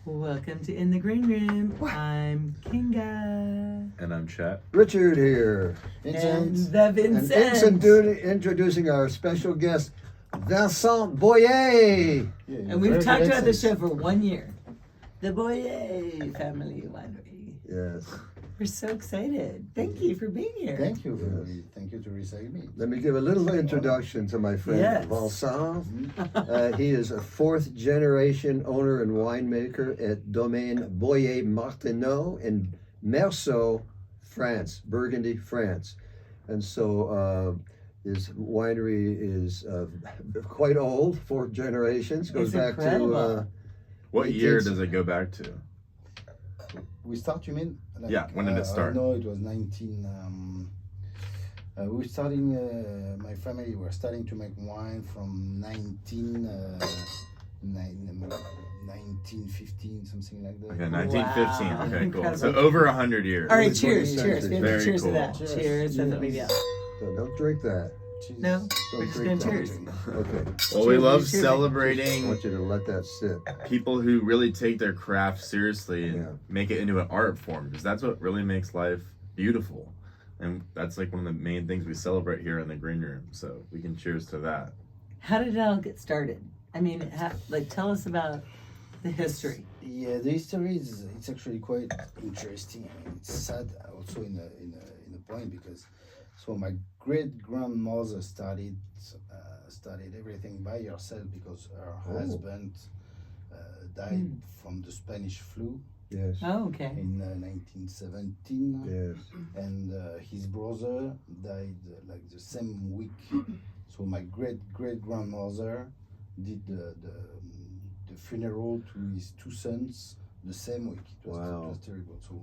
Welcome to In the Green Room. I'm Kinga. And I'm Chet. Richard here. And the Vincent. And Vincent introducing our special guest, Vincent Boyer. And we've talked about this show for 1 year. The Boyer Family Winery. Yes. We're so excited. Thank you for being here. Thank you. Thank you to receive me. Let me give a little introduction to my friend Yes. Vincent. He is a fourth generation owner and winemaker at Domaine Boyer Martineau in Meursault, France, Burgundy, France. And so his winery is quite old, fourth generations, goes It's back incredible. to... What year does it go back to? We start, you mean? Like, Yeah, when did it start? No, it was 19. We're starting, my family were starting to make wine from 1915, something like that. Okay, 1915. Wow. Okay, cool. Incredible. So over 100 years. All right, It's cheers. 20th Cheers. We have to Very cheers cool. to that. Cheers. Cheers. That's a big deal. Don't drink that. Cheers. No? Don't We're just drink going to that. cheers. Okay. Well, we love Cheers. I celebrating want you to let that sit. people who really take their craft seriously and Yeah. make it into an art form, because that's what really makes life beautiful. And that's like one of the main things we celebrate here in the Green Room. So we can cheers to that. How did it all get started? I mean, tell us about the history. Yeah, the history is it's actually quite interesting. I mean, it's sad also in a point because my great grandmother started everything by herself because her husband died from the Spanish flu Yes. Oh, okay. in 1917. Yes. And his brother died like the same week. So my great grandmother did the funeral to his two sons the same week. It was terrible. So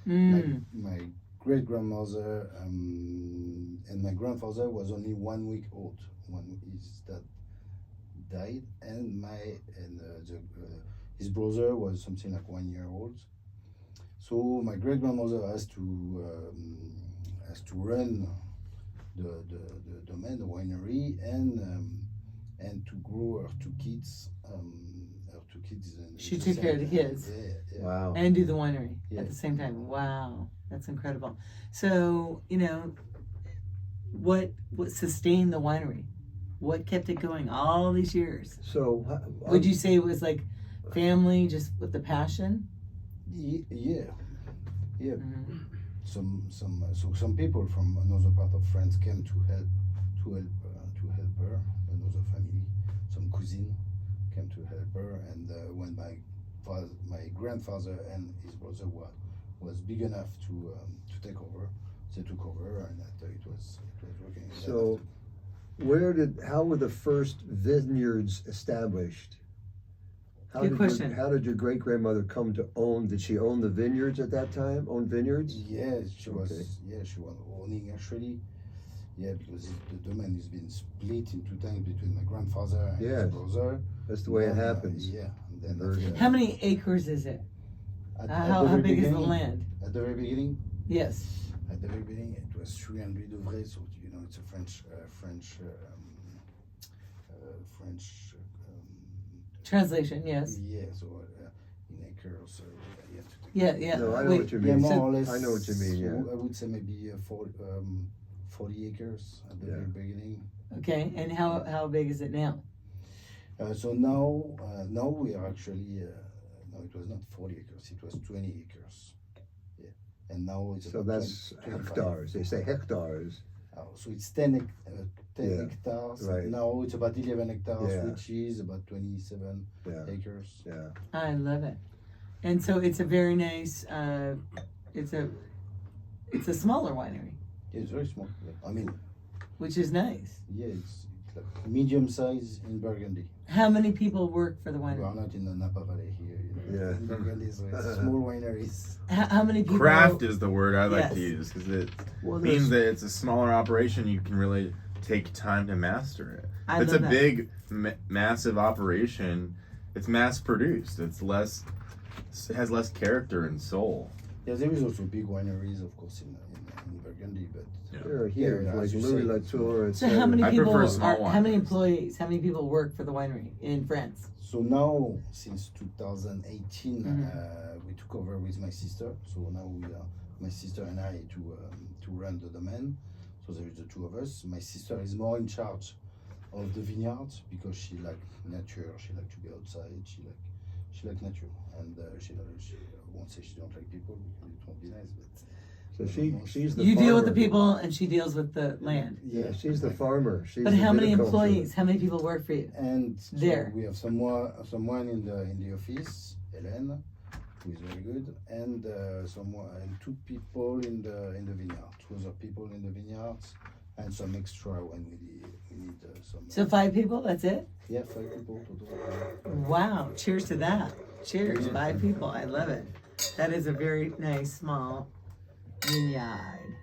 my great grandmother and my grandfather was only 1 week old when his dad died, and his brother was something like 1 year old. So my great grandmother has to run the domain, the winery, and to grow her two kids. She took care of the kids. Yeah. Wow. And do the winery Yeah. at the same time. Wow, that's incredible. So, what sustained the winery? What kept it going all these years? So, Would you say it was like family, just with the passion? Yeah. Mm-hmm. Some people from another part of France came to help her. Another family, some cousin came to help her, and when my grandfather and his brother was big enough to take over, they took over, and it was working. So, how were the first vineyards established? Good question. How did your great grandmother come to own? Did she own the vineyards at that time? Own vineyards? Yeah, she was. Okay. Yeah, she was owning actually. Yeah, because the domain has been split in 2 times between my grandfather and his brother. That's the way it And, happens. Yeah. And then Burgundy. How many acres is it? At How the very big is the beginning- land? At the very beginning, Yes. it was 300 ouvriers, so it's a French Translation, yes. yeah. So in acres, you have to take. Yeah. No, I know Wait, what you Yeah, mean. more or less. I know what you mean, so yeah. I would say maybe 40 acres at the very beginning. okay, and how big is it now? So now we are actually no, it was not 40 acres, it was 20 acres. Yeah, and now it's So about that's 25. hectares. They say hectares. So it's 10 hectares. right. Now it's about 11 hectares, Yeah. which is about 27 Yeah. acres. Yeah. I love it. And so it's a very nice, it's a smaller winery, Yeah, it's very small. Yeah. I mean, which is nice. yeah, it's like medium size in Burgundy. How many people work for the We winery? are not in the Napa Valley here. Yeah. In Burgundy, so it's small wineries. How many people? Craft is the word I like to Yes. use, because it Well, means that it's a smaller operation. You can really take time to master it. I It's love a that. big, massive operation. It's mass produced. It has less character and soul. Yeah, there is also big wineries, of course, in Burgundy, but They're huge, Yeah, like as you Louis say. Latour. So how many I people prefer small are, how many wines. employees, how many people work for the winery in France? so now since 2018, Mhm. we took over with my sister. So now we are my sister and I to run the domain. So there is the two of us. My sister is more in charge of the vineyards because she like nature. She like to be outside. She like nature, and she won't say she don't like people because it won't be nice. But So she's the You farmer. deal with the people and she deals with the land. Yeah, she's the farmer. She's But the how many viticulture. employees? How many people work for you? And There. so we have someone in the office, Hélène, who is very good, and someone and two people in the vineyard, two other people in the vineyards, and some extra when we need some. So 5 people, that's it? Yeah, 5 people total. Wow, cheers to that. Cheers, Yeah. 5 people, I love it. That is a very nice small vineyard.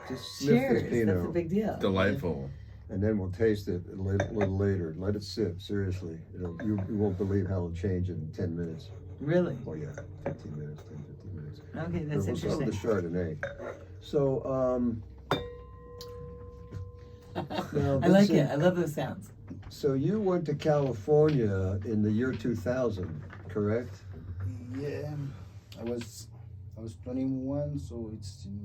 Just sniff Cheers, this Pinot, that's a big deal. Delightful. and then we'll taste it a little later. Let it sit, seriously. You won't believe how it'll change in 10 minutes. Really? Oh yeah, 15 minutes, 10, 15 minutes. Okay, But that's we'll start with interesting. the Chardonnay. So, now, I like it. Vincent, I love those sounds. So you went to California in the year 2000, correct? Yeah, I was 21, so it's in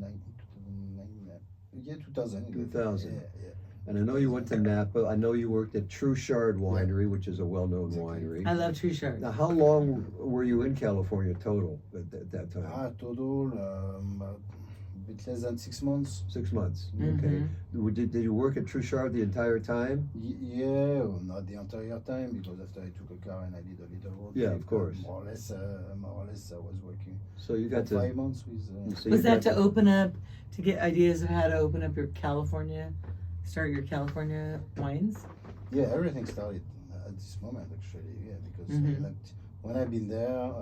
2009. Yeah, 2000. 2000. Yeah. And I know you went to Napa. I know you worked at Truchard Winery, which is a well-known winery. I love tree shards. Now, how long were you in California total at that time? Total a bit less than 6 months. 6 months. Mhm. Okay. Did you work at Truchard the entire time? Yeah, not the entire time because after I took a car and I did a little road Yeah, trip, of course. More or less, I was working So you for got to. 5 months with. so you Was that got to open up, to get ideas of how to open up your California, start your California wines? Yeah, everything started at this moment actually. Yeah, because Mhm. when I've been there,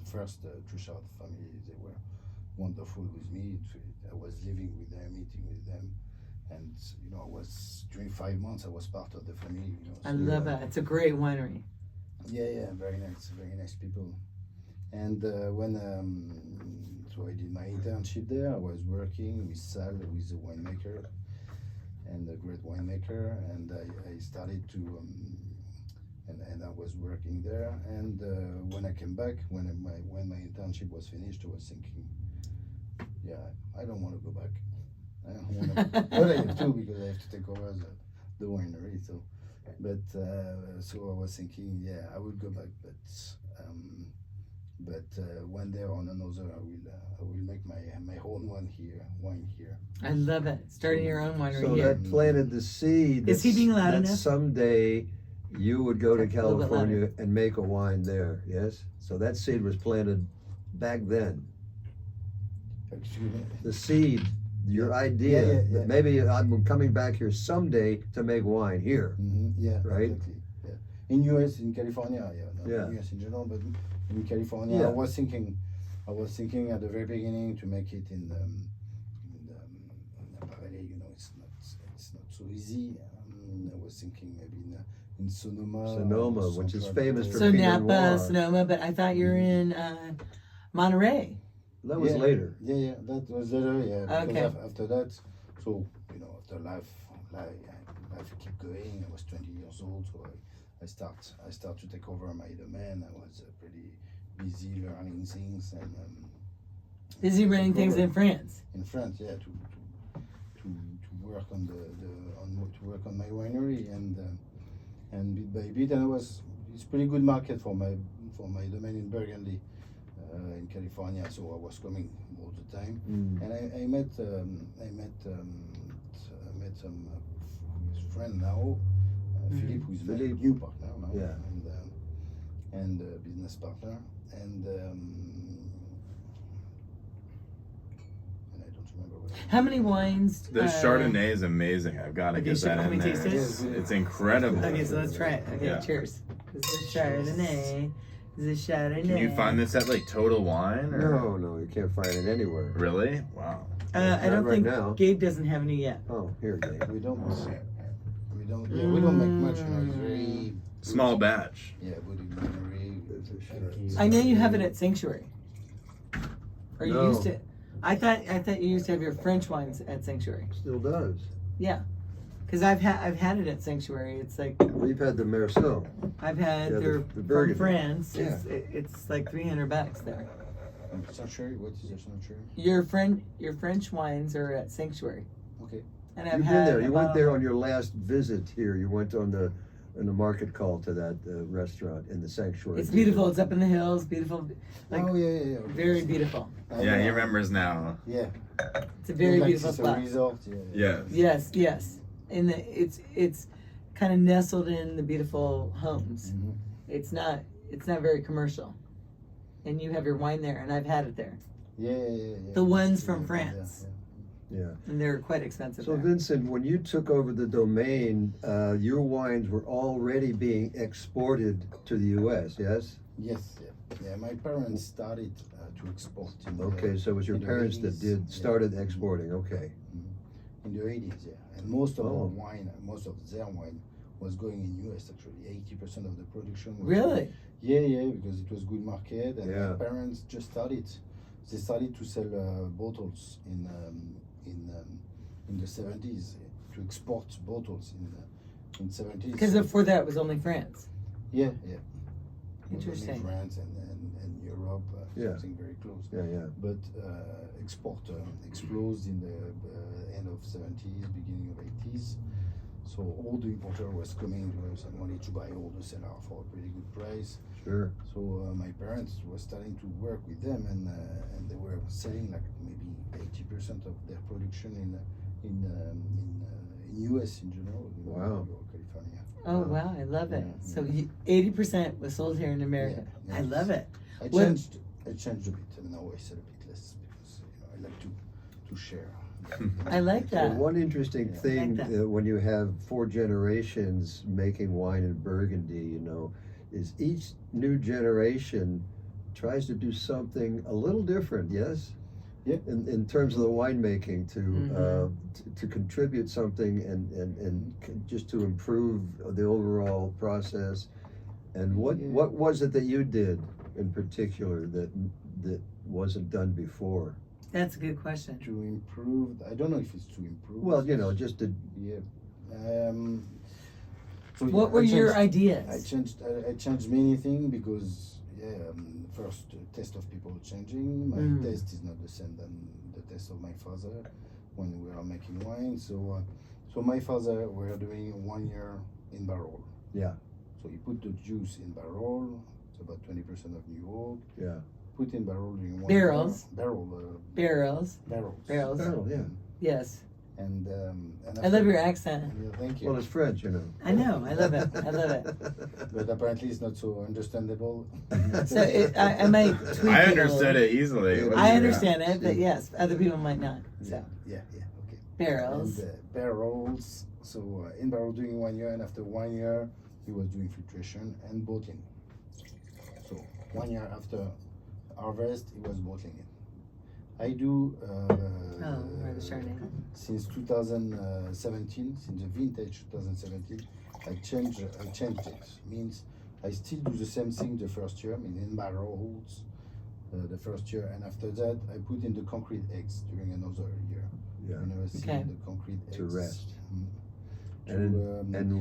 first Truchard family they were wonderful with me. I was living with them, eating with them, and I was during 5 months I was part of the family. I so, love that. It's a great winery. Yeah, very nice people. And when so I did my internship there, I was working with Sal, who is a winemaker and a great winemaker, and I started to and I was working there. And when I came back, when my internship was finished, I was thinking, yeah, I don't want to go back. I don't want to, but I have to because I have to take over the winery. So, but so I was thinking, yeah, I would go back, but one day or another, I will make my own wine here. I love it. Starting your own winery So here. that planted the seed. Is he being loud that enough? Someday you would go to A little bit California and make a wine there. Yes. So that seed was planted back then. Excuse me. The seed, your idea. Yeah. That maybe I'm coming back here someday to make wine here. Yeah, Right? exactly. Yeah. In US, in California, not Yeah. in US in general, but in California, Yeah. I was thinking at the very beginning to make it in the Napa Valley. It's not so easy. I was thinking maybe in Sonoma. Sonoma, or which is Central famous for So Pinot Napa, Noir. Sonoma, but I thought you were in Monterey. That was Yeah. later. Yeah, that was later. Yeah, because Okay. after that, so after life keep going. I was 20 years old, so I start to take over my domain. I was pretty busy learning things and Busy running things in France. in France. Yeah, to work on to work on my winery and bit by bit, and it's pretty good market for my domain in Burgundy. In California, so I was coming all the time, and I met some his friend now, Philippe, who's my Philippe. new partner now, Yeah. and business partner, and I don't remember what. How many wines? This Chardonnay is amazing. I've got to Okay, get that can in we there. taste it? It's incredible. Okay, so let's try it. Okay, Yeah. cheers. This is Chardonnay. This is Chardonnay. Can you find this at like Total Wine? Or? No, you can't find it anywhere. Really? Wow. I Not don't right think now. Gabe doesn't have any yet. Oh, here, Gabe. We don't make much. It's very Small batch. yeah, boutique winery. It's a Chardonnay. I know you have it at Sanctuary. Or you No. used to? I thought you used to have your French wines at Sanctuary. Still does. Yeah, because I've had it at Sanctuary. It's like We've had the Merceau. I've had Yeah, their the from Burgundy. France. Yeah. It's like $300 there. Sanctuary, what is the Sanctuary? Your French wines are at Sanctuary. Okay. And I've You've had been there. a You went bottle- there on your last visit here. You went on the market call to that restaurant in the Sanctuary. It's beautiful. It's up in the hills. Beautiful, like oh yeah. Okay. very beautiful. Yeah, he remembers now. Yeah. It's a very Like beautiful it's a spot. resort. Yeah. Yes. Yes. And it's kind of nestled in the beautiful homes. Mhm. It's not very commercial. And you have your wine there, and I've had it there. Yeah. The ones from Yeah, France. Yeah. And they're quite expensive. So there. Vincent, when you took over the domain, your wines were already being exported to the U.S. Yes. Yes. Yeah. My parents started to export. Okay, so it was your in the parents 80s, that yeah. started exporting. Okay. In the 80s, yeah. And most of Oh. our wine, most of their wine was going in US actually. 80% of the production was Really? Yeah, because it was good market and Yeah. my parents just started. They started to sell bottles in the 70s to export bottles in 70s. Because before that it was only France. Yeah. It was only Interesting. France and Europe, Yeah. something very close. Yeah. But export exploded in the end of 70s, beginning of 80s. So all the importer was coming to us and wanted to buy all the cellar for a pretty good price. Sure. So my parents were starting to work with them, and they were selling like maybe 80% of their production in US in general. In Wow. New York, California. Oh wow, I love it. Yeah. So 80% was sold here in America. Yeah. I love it. I What- changed a bit. I now I sell a bit less because I like to share. I like Well, that. one interesting Yeah. thing Like that. when you have 4 generations making wine in Burgundy, is each new generation tries to do something a little different. Yes. Yeah. In terms of the winemaking, Mhm. to contribute something and just to improve the overall process. And what Yeah. was it that you did in particular that wasn't done before? That's a good question. To improve, I don't know if it's to improve. Well, just to Yeah. So What were I your changed- ideas? I changed many things because first the taste of people changing. My Mm. taste is not the same than the taste of my father when we are making wine. So my father were doing 1 year in barrel. Yeah. So he put the juice in barrel. It's about 20% of New York. Yeah. Put in barrel during 1 Barrels. year. Barrels. Barrels. Barrels. Barrel, yeah. Yes. And I love your accent. Yeah, thank you. Well, it's French, I know. I love it. I love it. But apparently it's not so understandable. So I might tweak I it a understood little. it easily. Yeah. I understand it, but yes, other people might not. So Yeah, okay. barrels. And barrels. So in barrel doing 1 year, and after 1 year, he was doing filtration and bottling. So 1 year after harvest, he was bottling it. I do. Where the Chardonnay? Since 2017, since the vintage 2017, I changed it. Means I still do the same thing the first year, in barrels, the first year, and after that I put in the concrete eggs during another year. Yeah. Whenever I see Okay. the concrete eggs To rest. To, And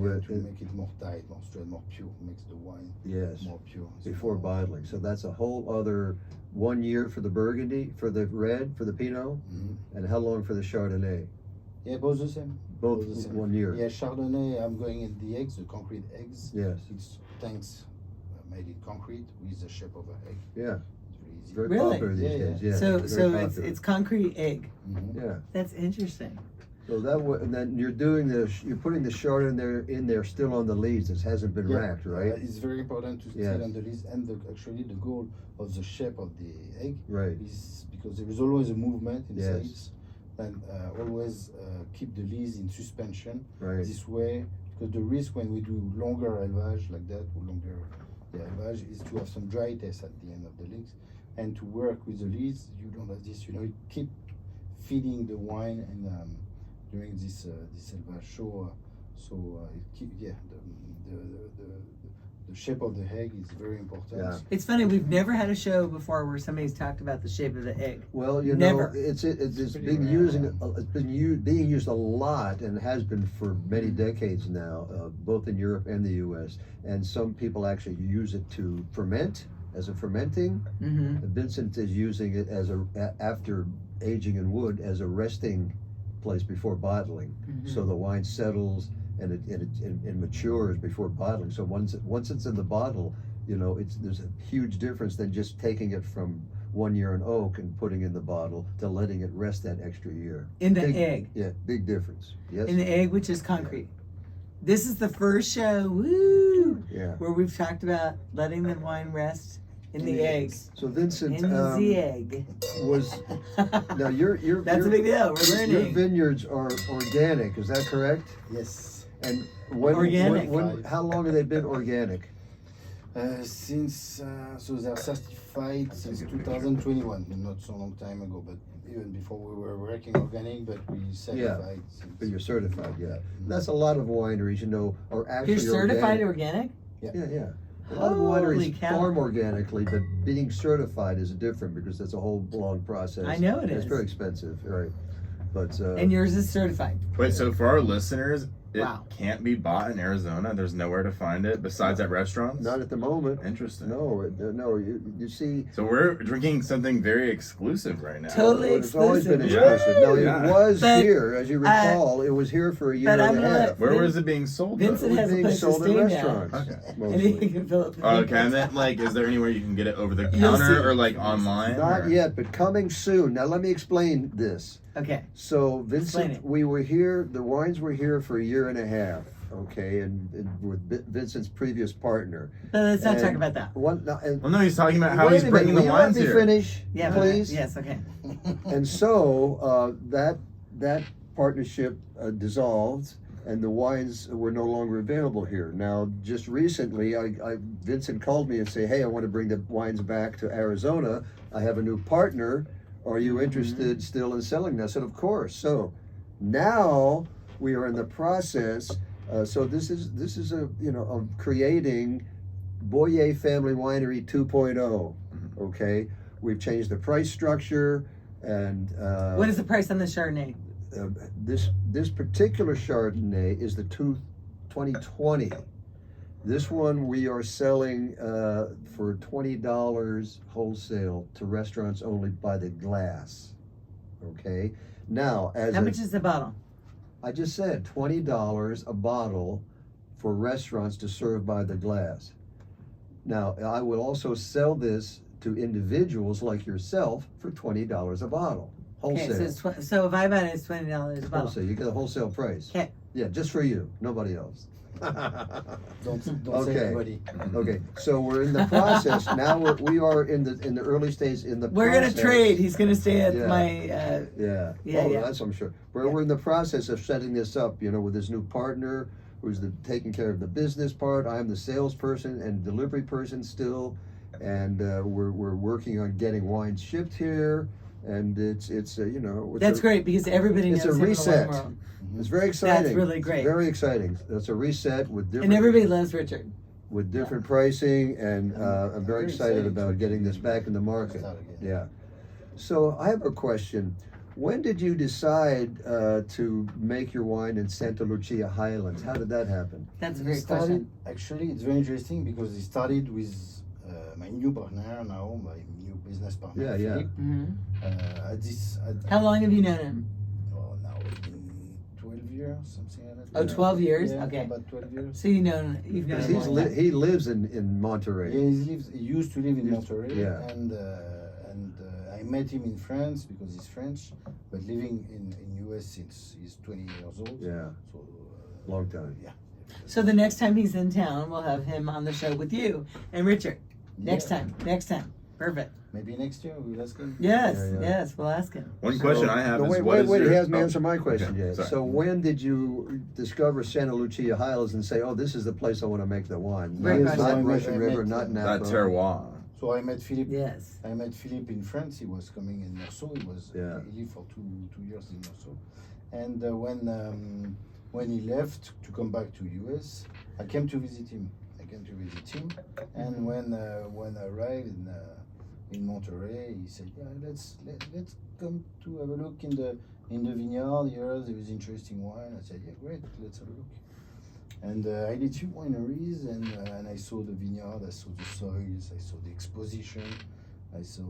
make it more tight, more straight, more pure, makes the wine yes, more pure. before bottling. So that's a whole other 1 year for the Burgundy, for the red, for the Pinot, Mhm. and how long for the Chardonnay? Yeah, both the same. Both the same. 1 year. Yeah, Chardonnay. I'm going in the eggs, the concrete eggs. Yes. It's tanks made in concrete with the shape of an egg. Yeah. It's very easy. Very Really? popular these Yeah, days. yeah. Yeah. So very so popular. it's concrete egg. Mhm. Yeah. That's interesting. So and then you're putting the Chardonnay in there still on the leaves. It hasn't been Yeah, racked, right? It's very important to Yes. stay on the list, and actually the goal of the shape of the egg Right. is because there is always a movement inside, Yes. and always keep the leaves in suspension. Right. This way, because the risk when we do longer élevage like that, or longer élevage, is to have some dry taste at the end of the leaves, and to work with the leaves, you don't have this. You keep feeding the wine and during this élevage. So it keep the the shape of the egg is very important. Yeah. It's funny, we've never had a show before where somebody's talked about the shape of the egg. Well, you Never. know, it's pretty been being used a lot and has been for many decades now, both in Europe and the U.S. And some people actually use it to ferment as a fermenting. Mm-hmm. Vincent is using it as after aging in wood as a resting place before bottling, so the wine settles and it matures before bottling. So once it's in the bottle, you know, there's a huge difference than just taking it from 1 year in oak and putting in the bottle to letting it rest that extra year. In the egg. Yeah, big difference. Yes. In the egg, which is concrete. This is the first show, woo, Yeah. where we've talked about letting the wine rest in the egg. So Vincent, In the egg. was now your That's a big deal. We're Your learning. vineyards are organic, is that correct? Yes. And when Organic. how long have they been organic? Since so they're certified since 2021, not so long time ago, but even before we were working organic, but we certified. But you're certified, yeah. That's a lot of wineries, you know, are actually You're certified organic. organic? Yeah. A lot of Holy wineries cow. farm organically, but being certified is different because that's a whole long process. I know it It's is. very expensive, right? But And yours is certified. Wait, so for our listeners, it Wow. can't be bought in Arizona. There's nowhere to find it besides at restaurants. not at the moment. Interesting. No, you see, So we're drinking something very exclusive right now. Totally it's always been exclusive. exclusive. No, Yeah. it was But, here, as you recall. It was here for a year but and I'm a gonna half. let Where Vin- was it being sold? Vincent It was has a being place to sold in stay now. restaurants, Okay. And he mostly. can fill up the Oh, vineyard. okay, I meant like, is there anywhere you can get it over the You'll counter see. or like online? Not or- yet, but coming soon. Now let me explain this. Okay. So Explain Vincent, it. we were here. The wines were here for a year and a half. Okay, and with Vincent's previous partner. But let's not And talk about that. Well, no, he's talking about how wait he's a bringing minute, the will you wines let me here. finish, Yeah, please? Yes, okay. And so that partnership dissolved, and the wines were no longer available here. Now, just recently, Vincent called me and said, "Hey, I want to bring the wines back to Arizona. I have a new partner. Are you interested still in selling this?" I said, "Of course." So now we are in the process. So this is a of creating Boyer Family Winery 2.0. Okay, we've changed the price structure, and What is the price on the Chardonnay? this particular Chardonnay is the 2020. This one we are selling for $20 wholesale to restaurants only by the glass. Okay, now How much is the bottle? I just said $20 a bottle for restaurants to serve by the glass. Now, I will also sell this to individuals like yourself for $20 a bottle. Okay, Wholesale. so if I buy it, it's $20 a bottle. Wholesale. You get a wholesale price. Okay. Yeah, just for you, nobody else. Don't Okay. say anybody. Okay, so we're in the process now. We are in the early stage in the. We're gonna process. trade. He's gonna stay at Yeah. my. Yeah. Yeah, Oh, yeah. that's I'm sure. We're Yeah. we're in the process of setting this up. With this new partner who's taking care of the business part. I'm the salesperson and delivery person still, and we're working on getting wines shipped here. And it's That's great because everybody it's knows a him in the reset. wine world. It's very exciting. That's really great. It's very exciting. It's a reset with different. And everybody loves Richard. with different pricing, and I'm very Very excited exciting about to getting this back in the market. Start again. Yeah. So I have a question. When did you decide to make your wine in Santa Lucia Highlands? How did that happen? That's a It great started, question. actually, it's very interesting because it started with my new partner now, my new business partner. Yeah, yeah. Philippe. Hmm. At How long have you known him? oh, now it's been 12 years, something like that. Oh, 12 years? Yeah, Okay. about 12 years. So you've known Because him. long time. he lives in Monterey. Yeah, he used to live in Used- Monterey, yeah. and I met him in France because he's French, but living in US since he's 20 years old. Yeah, So long time. yeah. So the next time he's in town, we'll have him on the show with you and Richard. Next Yeah. time. Perfect. Maybe next year we'll ask him. Yes, Yeah, yeah. yes, we'll ask him. One question I have No, is wait, what is wait, your... he hasn't oh, answered my question okay, yet. sorry. So when did you discover Santa Lucia Highlands and say, "Oh, this is the place I want to make the wine"? Great Not, question. not Russian I River, met, not That Napa. terroir. So I met Philippe. Yes. I met Philippe in France. He was coming in Meursault. Yeah. He lived for two years in Meursault. And when he left to come back to US, I came to visit him. came to visit him. And when I arrived in Monterey, he said, "Yeah, let's come to have a look in the vineyard here. There is interesting wine." I said, "Yeah, great, let's have a look." And I did 2 wineries, and I saw the vineyard, I saw the soils, I saw the exposition, I saw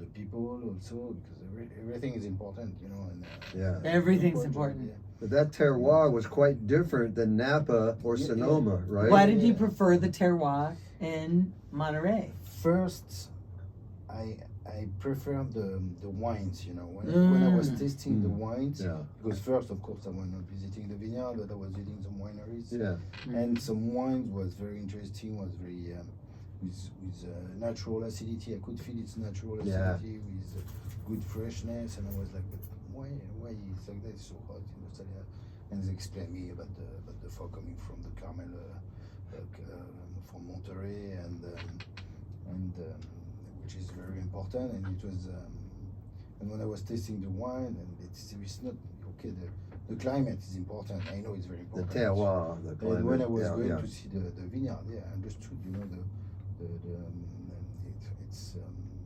the people also, because everything is important, you know. And Yeah. Everything's important. Yeah. But that terroir was quite different than Napa or Yeah, Sonoma, right? Why did you Yeah. prefer the terroir in Monterey? First, I prefer the wines, you know. When I was tasting the wines, Yeah. because first, of course, I was not visiting the vineyard, but I was visiting some wineries. Yeah. And some wines was very interesting, was very with natural acidity. I could feel its natural Yeah. acidity with good freshness, and I was like, but why it's like that? It's so hot in Australia. And they explained me about the fog coming from the Carmel, from Monterey, and which is very important. And it was, and when I was tasting the wine, and it's not okay. The climate is important. I know it's very The important. terroir, the climate. And when I was yeah, going yeah. to see the vineyard, I understood, you know, it's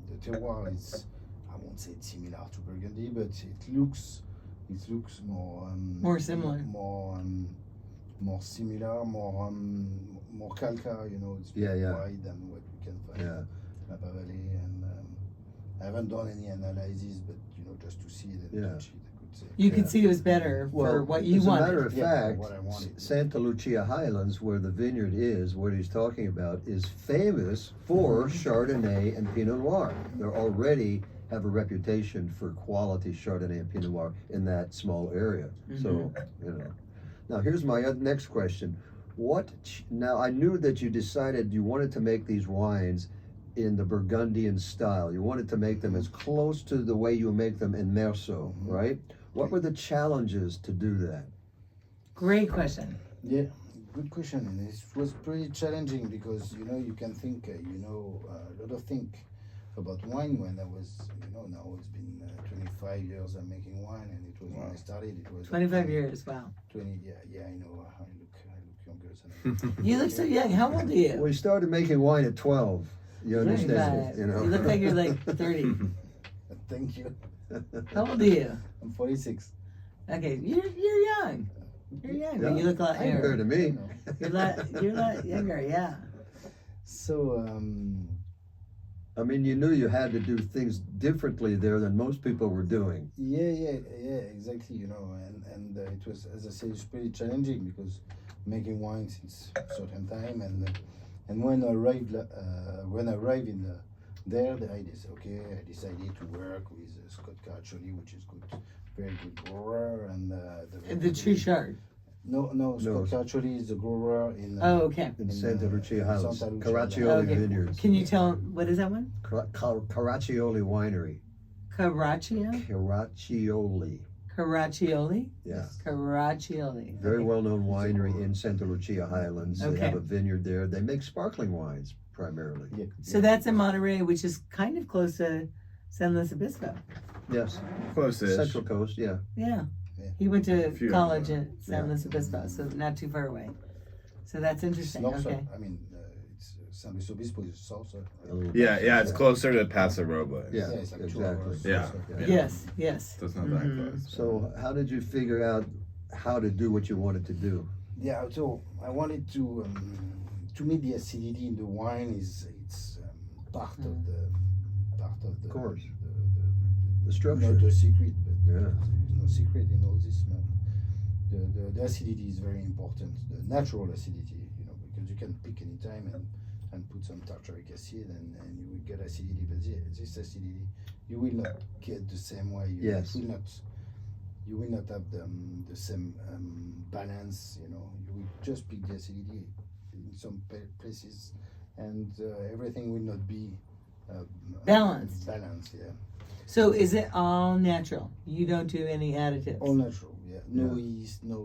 the terroir is, I won't say it's similar to Burgundy, but it looks more More similar. more similar, more calca, you know, it's Yeah, more yeah. wide than what we can find Yeah. in Napa Valley. And I haven't done any analysis, but you know, just to see it and Yeah. touch it, I could say. You Yeah. could see it was better for what you as wanted. a matter of Yeah, fact, what I wanted. Santa Lucia Highlands, where the vineyard is, what he's talking about, is famous for Chardonnay and Pinot Noir. They already have a reputation for quality Chardonnay and Pinot Noir in that small area. So, you know. Now, here's my next question. Now, I knew that you decided you wanted to make these wines in the Burgundian style. You wanted to make them as close to the way you make them in Meursault, right? What were the challenges to do that? Great question. Yeah, good question, and it was pretty challenging because you know you can think a lot of think about wine when I was now it's been 25 years I'm making wine, and it was when I started it was 25 years, wow. 20 yeah I know I look younger than You look so young. How old are you? We started making wine at 12. You understand? 25. You know. You look like you're like 30. Thank you. How old are you? I'm 46. Okay, you're young. You're young. Yeah. You look a lot Compared younger. to me. You know. You're a lot younger, yeah. So I mean, you knew you had to do things differently there than most people were doing. yeah, exactly. You know, and it was, as I said, it's pretty challenging because making wine since a certain time, and when I arrived in there, I decided to work with Scott Caraccioli, which is very good grower, and The true shard. No, Scott Caraccioli is the grower in. Oh, okay. In Santa Lucia Highlands, Santa Lucia. Caraccioli Okay. Vineyards. Can you tell what is that one? Caraccioli Winery. Caraccio? Caraccioli? Yeah. Caraccioli. Very Okay. well-known winery in Santa Lucia Highlands. They Okay. have a vineyard there. They make sparkling wines primarily. Yeah. So that's in Monterey, which is kind of close to San Luis Obispo. Yes. Close-ish. Central Coast, yeah. Yeah. Yeah. He went to Few. college at San Yeah. Luis Obispo, so not too far away. So that's interesting. North, Okay. I mean, it's San Luis Obispo is south. A little Yeah, it's bit. close to Paso Robles. Yeah, it's like 2 exactly. hours. Yeah. So, Yeah. Yes, yes. So it's not that Mhm. close. So how did you figure out how to do what you wanted to do? Yeah, so I wanted to meet the acidity in the wine it's part of the Of course. the The structure. not the secret, but Yeah. there's no secret in all this. Man. The acidity is very important. The natural acidity, you know, because you can pick any time and put some tartaric acid and you will get acidity. But this acidity, you will not get the same way. Yes. You will not have the same balance. You know, you will just pick the acidity in some places, and everything will not be Balanced. Balanced, yeah. So is it all natural? You don't do any additives? All natural, yeah. No Yeah. yeast, no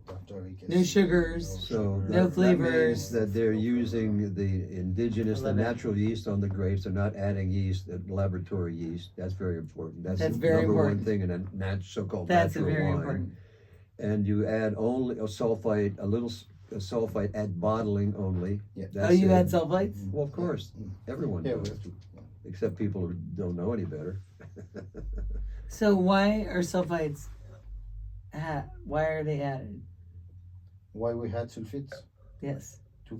tartaric acid. No sugars. So No that flavors. means that they're using the indigenous, I the love it. natural yeast on the grapes. They're not adding yeast, laboratory yeast. That's very important. That's the very number important. one thing in a so-called That's natural very wine. important. And you add only a sulfite, a little sulfite at bottling only. Yeah. Oh, you had sulfites? Well, of course, everyone Yeah, we does, have to. except people who don't know any better. So why are sulfites? Why are they added? Why we had sulfates? Yes. To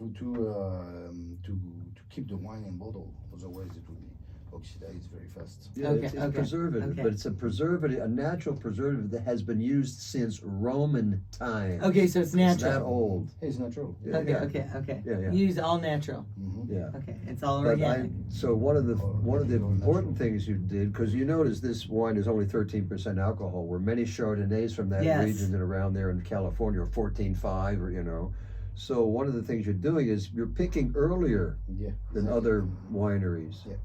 keep the wine in bottle. Otherwise, it would be oxidized very fast. Yeah, Okay, it's a okay, preservative, okay. but it's a preservative, a natural preservative that has been used since Roman times. Okay, so it's It's that natural. old. It's natural. Yeah, Okay, yeah. okay. Yeah, yeah. Use all natural. Mm-hmm. Yeah. Okay, it's all But organic. so one of the Natural. important things you did, because you notice this wine is only 13% alcohol, where many Chardonnays from that Yes. region and around there in California are 14.5 or So one of the things you're doing is you're picking earlier Yeah. than other wineries Yeah.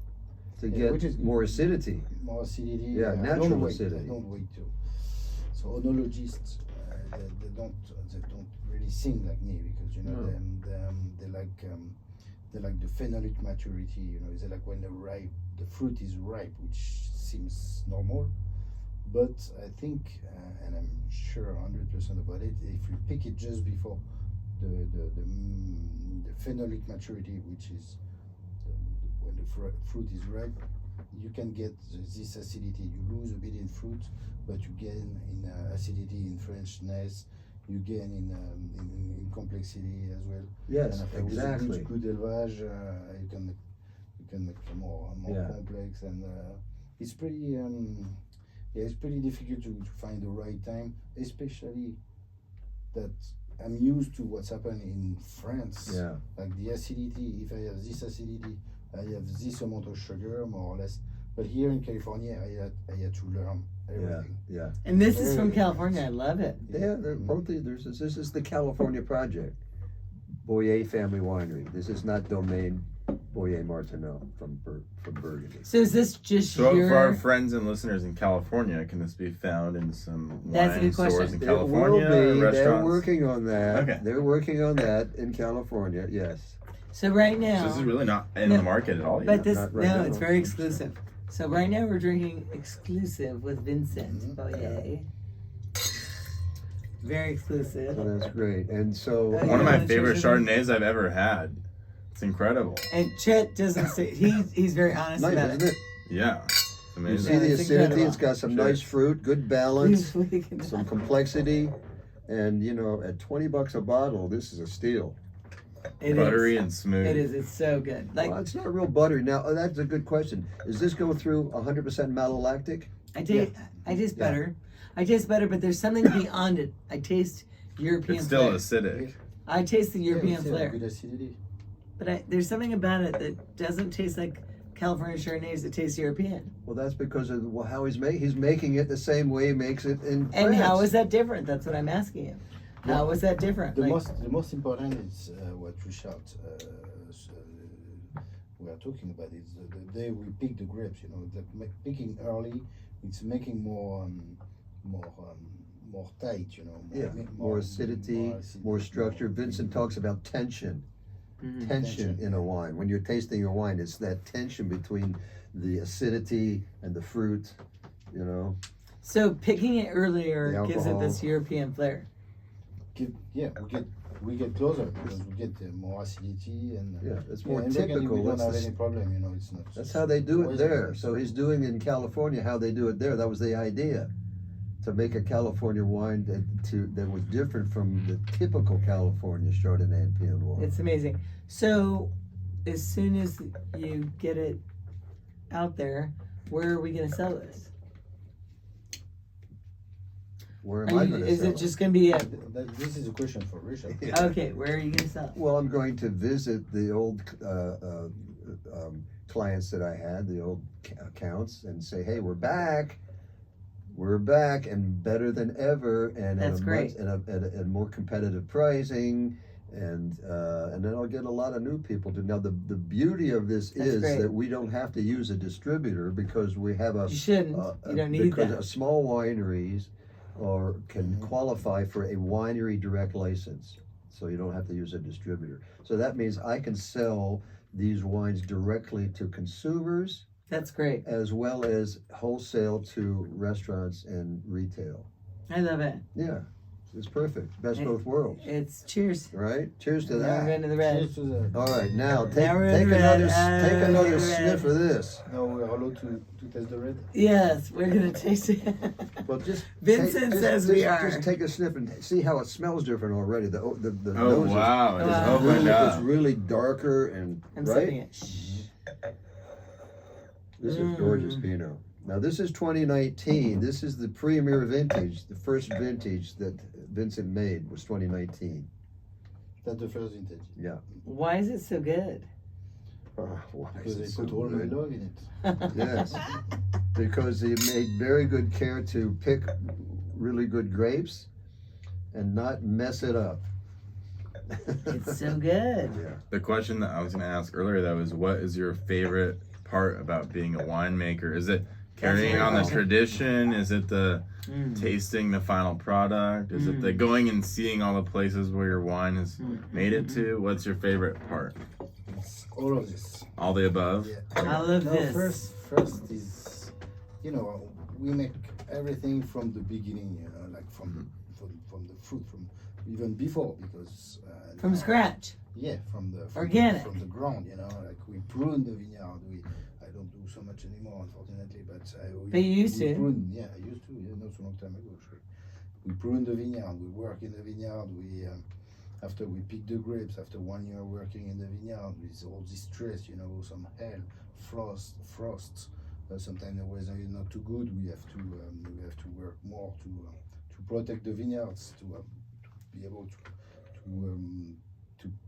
to Yeah, get which is- more acidity. More acidity. Yeah, I natural don't wait. acidity. I don't wait too. So oenologists, they don't really sing like me because No. they like the phenolic maturity. It's like when the fruit is ripe, which seems normal, but I think, and I'm sure 100% about it, if you pick it just before the phenolic maturity, which is when the fruit is ripe, you can get this acidity. You lose a bit in fruit, but you gain in acidity, in freshness. You gain in complexity as well. Yes, And after exactly. with good élevage, you can make it more Yeah. complex, and it's pretty it's pretty difficult to find the right time, especially that I'm used to what's happened in France. Yeah. Like the acidity, if I have this acidity, I have this amount of sugar, more or less. But here in California, I had to learn everything. Yeah. And this is from California. I love it. Yeah, this is the California project. Boyer Family Winery. This is not Domaine Boyer Martineau from Burgundy. So is this just So your? for our friends and listeners in California, can this be found in some That's a wine good question. stores in It will California, be. or They're restaurants? working on that. Okay. They're working on that in California. Yes. So right So now, this is really not in No, the market at all but yet. this Not right now. it's very exclusive. So right now we're drinking exclusive with Vincent Boyer. Very exclusive. So that's great. And so Oh, One of Yeah, my the favorite children- Chardonnays I've ever had. It's incredible. And Chet doesn't say he's very honest nice, about isn't it? Yeah. It's You amazing. see Yeah, the it's acidity. incredible. It's got some Sure. nice fruit, good balance, it. some complexity, and at $20 a bottle, this is a steal. Buttery is. and smooth. It is. It's so good. Like Well, it's not real buttery. Now, that's a good question. Does this go through 100% malolactic? I taste Yeah. better. I taste better, but there's something beyond it. I taste European It's still flair. acidic. I taste the European Yeah, we still have flair. good acidity. But there's something about it that doesn't taste like California Chardonnays. It tastes European. Well, that's because of how he's making it the same way he makes it in And France. how is that different? That's what I'm asking you. How is that different? The Like, most important is what Richard we are talking about is the day we pick the grapes. Picking early, it's making more tight. Yeah, more acidity, more structure. Vincent talks about tension. Mhm. Tension in a wine. When you're tasting your wine, it's that tension between the acidity and the fruit, so picking it earlier The gives it alcohol. this European flair. We get closer because we get more acidity and Yeah, it's more in Burgundy typical. We don't That's have the- any problem. It's not. That's how they do it always there. like So he's doing in California how they do it there. That was the idea, to make a California wine that was different from the typical California Chardonnay and Pinot Noir. It's amazing. So as soon as you get it out there, where are we going to sell this? Where am I going to Is sell it just going to be a This is a question for Richard. Yeah. okay? Where are you going to sell it? Well, I'm going to visit the old clients that I had, the old accounts, and say, "Hey, we're back, and better than ever, and That's great. at a more competitive pricing." And then I'll get a lot of new people to. Now the beauty of this That's is great. that we don't have to use a distributor because we have You shouldn't. You don't need because that. small wineries can Mhm. qualify for a winery direct license, so you don't have to use a distributor. So that means I can sell these wines directly to consumers That's great. as well as wholesale to restaurants and retail. I love it. Yeah. It's perfect. Best both worlds. It's cheers. Right? Cheers to Now we're that. going to the red. Cheers to the. All right, now take Now we're in take red. another take Take another red. sniff of this. Now we're allowed to test the red. Yes, we're going to taste it. Well, just Vincent says we are. Just take a sniff and see how it smells different already. The Oh nose wow! It Wow. just is opened really, it's up. really darker and I'm right. sipping it. Shh. This is gorgeous Pinot. Now this is 2019. This is the premier vintage. The first vintage that Vincent made was 2019. That's the first vintage. Yeah. Why is it so good? Oh, why Because is they it so put all my good? love in it. Yes, because they made very good care to pick really good grapes and not mess it up. It's so good. Yeah. The question that I was going to ask earlier, though, is what is your favorite part about being a winemaker? Is it carrying That's on the right. tradition? Is it the Mm. tasting the final product? Is it the going and seeing all the places where your wine has made it to? What's your favorite part? It's all of this. All the above? Yeah. I love No, this. First is, you know, we make everything from the beginning, you know, like from the fruit, from even before, because From scratch. yeah, from the Organic. from the ground, you know, like we prune the vineyard. I don't do so much anymore, unfortunately, but But you used we to. prune, yeah, I used to, yeah, not so long time ago, actually. We prune the vineyard. We work in the vineyard. We after we pick the grapes, after 1 year working in the vineyard with all this stress, you know, some hail, frosts. Sometimes the weather is not too good. We have to work more to protect the vineyards, to be able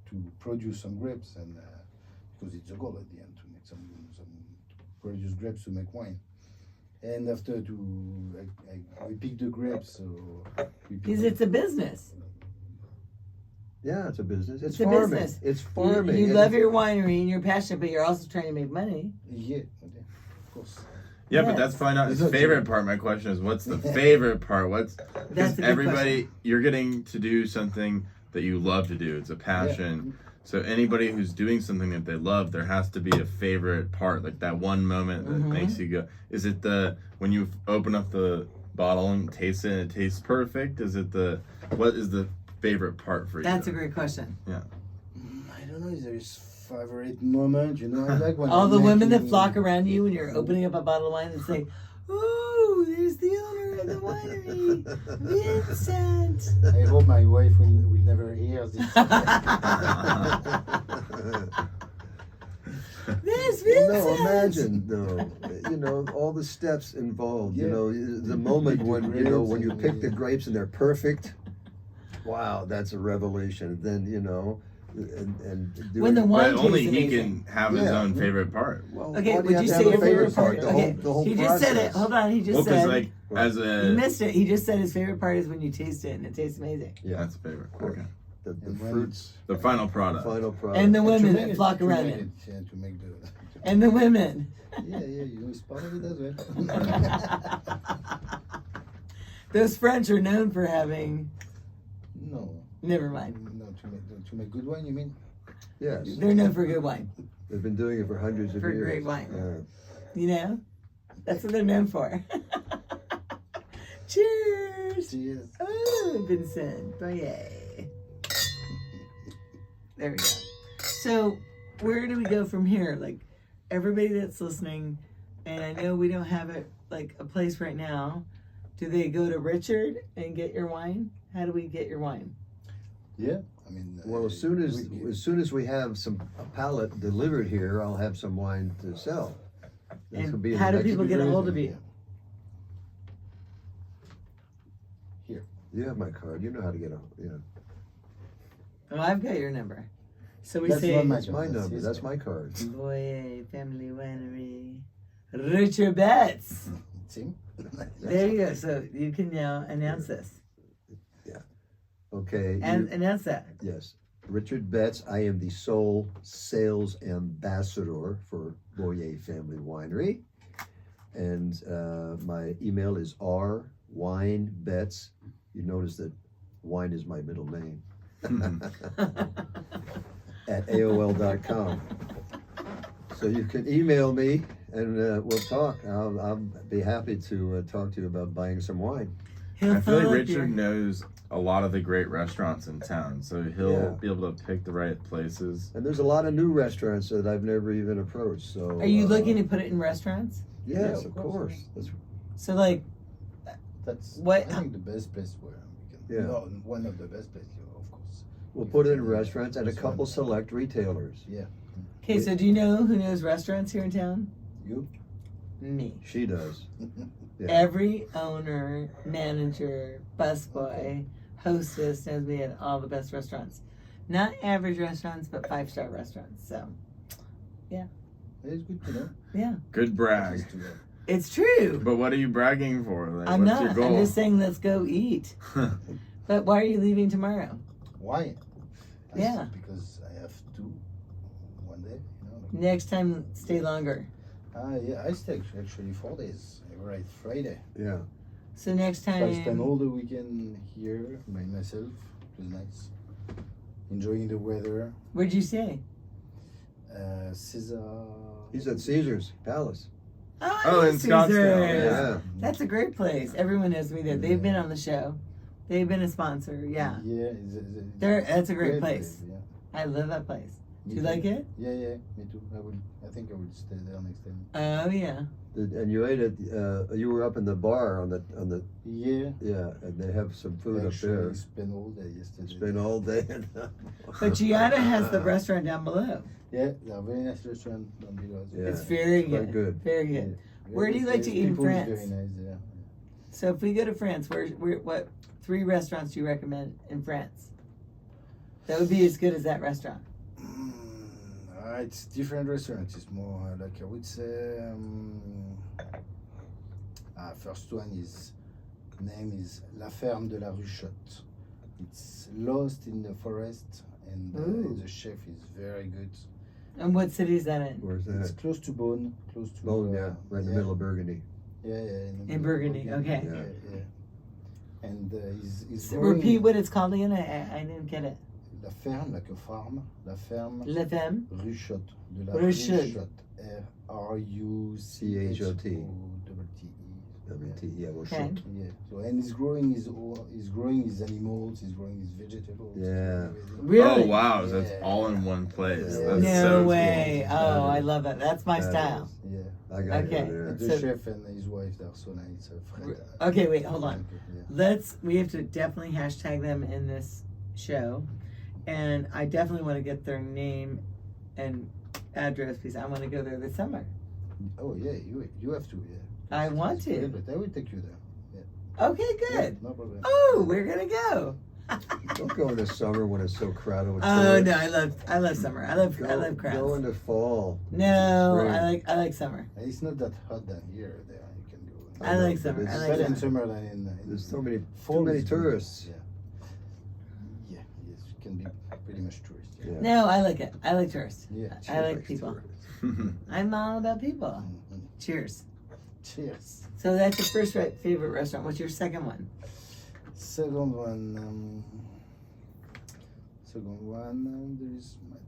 to produce some grapes, and because it's a goal at the end to make some to produce grapes to make wine. And after we pick the grapes, so we pick Because it's a business. Yeah, it's a business. It's It's a farming. business. It's farming. You And love your winery and you're passionate, but you're also trying to make money. yeah, okay, of course. Yeah, but Yes. that's probably not his It's not favorite true. part. My question is, what's the favorite part? That's Because a good everybody, you're getting to do something that you love to do. It's a passion. So anybody who's doing something that they love, there has to be a favorite part, like that one moment that makes you go. Is it when you open up the bottle and taste it and it tastes perfect? What is the favorite part for you? That's a great question. I don't know if there is favorite moment, you know. I like when All I'm the women that making- flock around you when you're opening up a bottle of wine and say, "Ooh, there's the owner of the winery, Vincent." I hope my wife will never hear this. There's Vincent. No, imagine though, you know, all the steps involved. You Yeah. know, the moment when when you grapes pick and the grapes and they're perfect. Wow, that's a revelation. Then and When the doing- wine But only tastes he amazing. can have his Yeah. own favorite part. well, Okay, why do would have you to say have a your favorite part? part? The Okay, whole he process. just said it. Hold on, he just Well, because said. like as You a missed it. He just said his favorite part is when you taste it and it tastes amazing. Yeah, that's a favorite. Okay. the And when fruits, The final the product. final product. And the And to women make that it- flock to around make him. it, yeah, to make the And the women. yeah, you know, it's part of it as well. Those French are known for having. No, Never mind. no, to make good wine, you mean? Yes, They're known for good wine. they've been doing it for hundreds of For years. great wine. Yeah. You know? That's what they're known for. Cheers! Cheers. Oh, Vincent Boyer. There we go. So, where do we go from here? Like, everybody that's listening, and I know we don't have it like a place right now. Do they go to Richard and get your wine? How do we get your wine? Yeah, I mean. Well, as soon as we have a pallet delivered here, I'll have some wine to sell. This will And be in how the do next people few get a days. hold of you? You have my card. You know how to get a. Yeah, Oh, I've got your number. So we That's say not that's my That's number. his That's card. my card. Boyer Family Winery. Richard Betts. See? There you go. So you can now announce this. Okay. And announce that. Yes. Richard Betts. I am the sole sales ambassador for Boyer Family Winery, and my email is rwinebetts. You notice that wine is my middle name. At AOL.com. So you can email me and we'll talk. I'll be happy to talk to you about buying some wine. He'll I feel like fill up Richard your- knows a lot of the great restaurants in town, so he'll Yeah. be able to pick the right places. And there's a lot of new restaurants that I've never even approached. So Are you looking to put it in restaurants? Yes, Yeah, of of course. course. That's, So like, That's What- I think the best place where we can. Yeah. No, one of the best places, of course. we'll put it in restaurants and a couple select retailers. Yeah. okay, so do you know who knows restaurants here in town? You? Me. She does. Yeah. Every owner, manager, busboy, hostess knows me at all the best restaurants. Not average restaurants, but 5-star restaurants. So, It's good to know. yeah, Good brag. Just to know. it's true. But what are you bragging for? Like, I'm what's your not. goal? I'm just saying, let's go eat. But why are you leaving tomorrow? Why? Yeah. Because I have to one day, Next time, stay longer. Yeah, I stay actually 4 days. I arrive Friday. Yeah. So next So I spend time, all the weekend here by myself. It was nice. Enjoying the weather. where'd you stay? Caesar. He's at Caesar's Palace. Oh, in Caesars. Scottsdale, Yeah. That's a great place. Everyone knows me there. They've been on the show. They've been a sponsor. Yeah. Yeah. That's a great place. Yeah. I love that place. Do Me you too. like it? Yeah, me too. I think I will stay there next time. Oh yeah. And you ate at, you were up in the bar on the, Yeah. yeah, and they have some food up Actually, there. spent all day yesterday. Spent all day. But Giada has the restaurant down below. Yeah, they are very nice restaurant down below. as well. Yeah. It's very quite good. good. Very good. Where do you like to eat in People is France? Very nice, yeah. So if we go to France, what 3 restaurants do you recommend in France? That would be as good as that restaurant. It's different restaurants. It's more like I would say. First one is name is La Ferme de la Ruchotte. It's lost in the forest, and Ooh. the chef is very good. And what city is that in? Where's It's that? close to Beaune, close to. Bone, yeah, right in the middle of Burgundy. Yeah, yeah. In middle of Burgundy, okay. Yeah, yeah. And he's So growing- repeat what it's called again. I didn't get it. La Ferme, like a farm. La Ferme. Le Femme. Ruchotte. De la Ruchotte. Ruchotte. Yeah, well, Okay. shit. Yeah. So and he's growing his animals. He's growing his vegetables. Yeah. everything. Really? Oh wow, so that's Yeah. all in one place. Yeah. That's No so way. Cool. Oh, I love that. That's my That style. Yeah. I gotta Okay. go there. And the So- chef and his wife, they're so nice. Fred. Okay, wait, hold on. Yeah. We have to definitely hashtag them in this show. And I definitely want to get their name and address because I want to go there this summer. Oh yeah, you have to. Yeah. I want It's to. great, but I will take you there. Okay, Yeah, good. no problem. Oh, we're gonna go. Don't go in the summer when it's so crowded with Oh tourists. no, I love summer. I love Go crowds. in the fall. No, Spring. I like summer. And it's not that hot down here. There you can go. I know, like but summer. it's I It's like better in summer. summer than in There's so many, fall too many is good. tourists. Yeah. Yeah. Yes, it can be pretty much tourist. Yeah. Yeah. No, I like it. I like tourists. Yeah. I like Likes people. tourists. I'm all about people. Mhm. Cheers. Cheers. So that's your first favorite restaurant. What's your second one? Second one.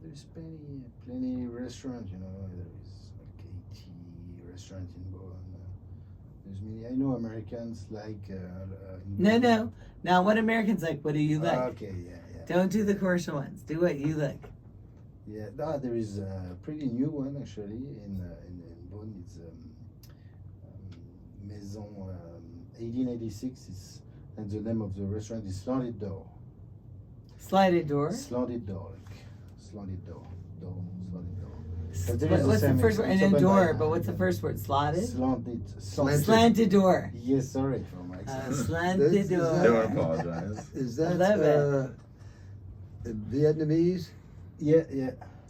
There's plenty restaurant. You know, there is like 80 restaurant in Beaune. There's many. I know Americans like. No. Now, what Americans like? What do you like? Okay. Yeah. Don't do the commercial ones. Do what you like. Yeah. There is a pretty new one actually in Beaune. It's Maison 1886 is, and the name of the restaurant is Slanted Door. Slided door. Slanted Door. Slanted Door. Slanted Door. What's the same, first word? And it's then open door, by- but what's the first word? Slotted? Slanted. Slanted door. Yes, sorry for my accent. Slanted This is door. Don't apologize. Is I that love Vietnamese? Yeah.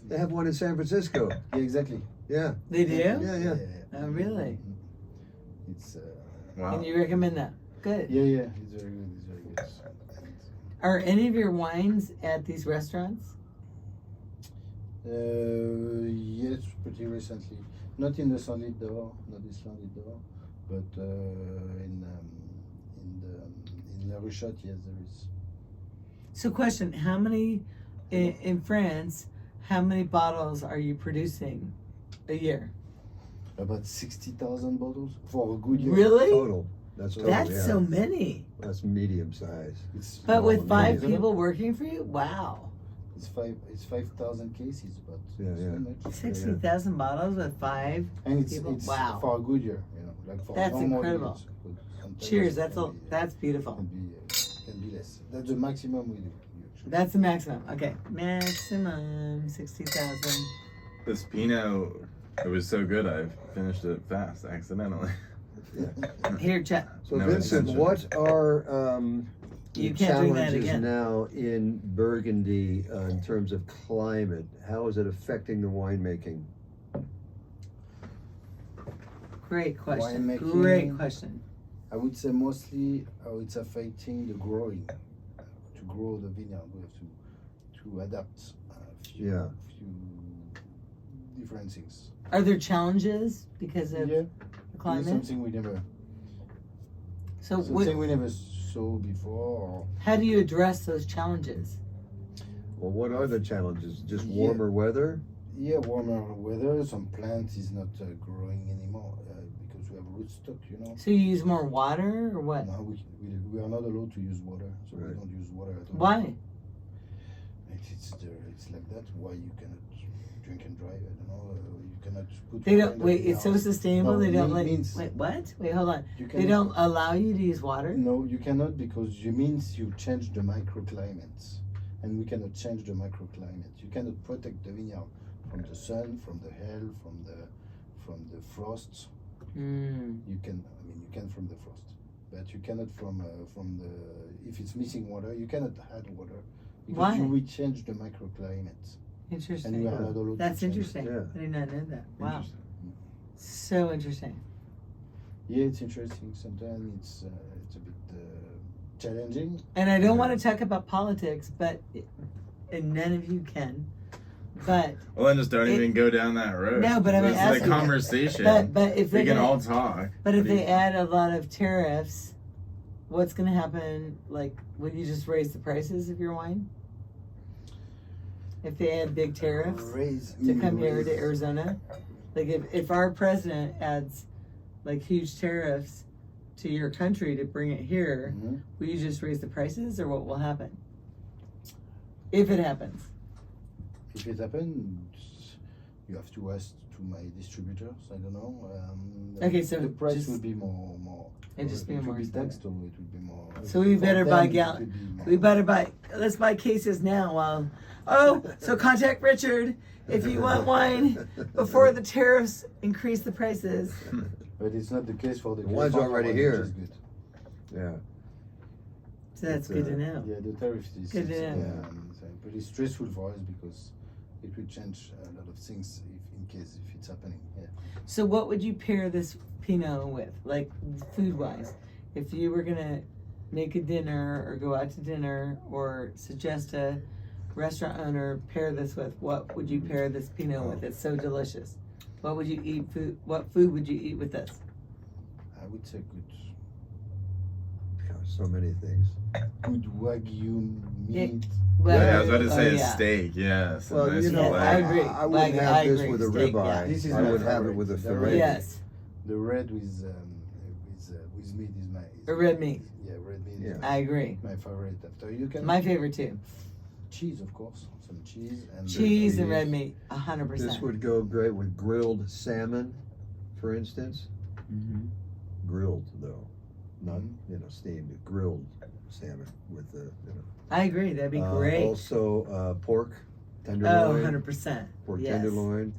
They have one in San Francisco. Yeah, exactly. Yeah. They do? Yeah. Oh, really? It's Wow. And you recommend that? Good. yeah. It's very good. Are any of your wines at these restaurants? Yes, pretty recently. Not in the Slanted Door, but in La Ruchotte, yes, there is. So, question: how many in France? How many bottles are you producing a year? About 60,000 bottles for a good year. Really? Total. That's So total, That's yeah. so many. That's medium size. It's But with Well, 5 isn't it? people working for you, wow. It's 5,000 cases, but Yeah, so yeah. much. 60,000 bottles with 5. And it's People? it's Wow. for a good year, you know, like for That's normal incredible. years, but sometimes Cheers. it can be, That's beautiful. can be less. That's the maximum we do. Usually. That's the maximum. Okay, maximum 60,000. This Pinot, it was so good I finished it fast accidentally. Here, Chet. So No Vincent, intention. what are the You can't drink that challenges again. now in Burgundy in terms of climate? How is it affecting the winemaking? Great question. Winemaking. Great question. I would say mostly how it's affecting the growing. To grow the vineyard, we have to adapt Yeah. few different things. Are there challenges because of Yeah, the this is climate? something we never saw before. Or how do you address those challenges? Well, what are the challenges? Just Yeah. warmer weather? yeah, warmer weather. Some plant is not growing anymore because we have rootstock. You know. So you use more water or what? Now we are not allowed to use water, so we Right. don't use water at all. Why? It's like that. Why you cannot drink and drive? I don't know. You cannot put. They water don't in the wait. It's so vineyard. sustainable. No, They don't it let. means- Wait, what? Wait, hold on. You They cannot- don't allow you to use water. No, you cannot because it means you change the microclimate, and we cannot change the microclimate. You cannot protect the vineyard from the sun, from the hail, from the frost. You can, you can from the frost, but you cannot from the. If it's missing water, you cannot add water because Why? you will change the microclimate, and Interesting. we are not allowed That's to change. interesting. Yeah. I did not know that. Wow. Interesting. So interesting. Yeah, it's interesting. Sometimes it's a bit challenging. And I don't want to talk about politics, but and none of you can. But Well, then just don't It- even go down that road. No, but I'm This is asking a you. conversation. but if we they're can gonna, all talk. but if What do you they add a lot of tariffs, what's going to happen? Like, would you just raise the prices of your wine? If they add big tariffs to come here to Arizona, like if our president adds like huge tariffs to your country to bring it here, Mhm. will you just raise the prices, or what will happen? If it happens. If it happens, you have to ask to my distributors. I don't know. Okay, so the price just- will be more. It'd just be it more will be expensive. taxed, or it will be more. So we for better them, buy it gal- will be more. We better let's buy cases now while, so contact Richard if you want wine before the tariffs increase the prices. But it's not the case for the The wine's California already wine, here. which is good. Yeah. So that's It's, good to know. Yeah, the tariff is Good to pretty stressful for us because it will change a lot of things in case if it's happening. Yeah. So what would you pair this Pinot with, like food-wise? If you were gonna make a dinner or go out to dinner or suggest a restaurant owner pair this with, what would you pair this Pinot with? It's so delicious. What would you eat? What food would you eat with this? I would say Gosh, so many things. good wagyu meat. Yeah, I was about to Oh, say a yeah. steak. Yes. a Well, nice you know, Yeah, I fillet. agree. I wouldn't Like, have I this agree. with a Steak, ribeye. yeah. This is I my would have it favorite. with a The fillet. red. Yes, The red with meat is my. a red meat. Yeah, red meat. Yeah. Is I agree. my favorite. After you can My favorite too. cheese, of course, some cheese and Cheese and cheese. red meat, This 100%. would go great with grilled salmon, for instance. Grilled, though. Not, steamed, grilled salmon with the, I agree. That'd be great. Also, pork, Oh, tenderloin. 100%. Pork Yes. tenderloin.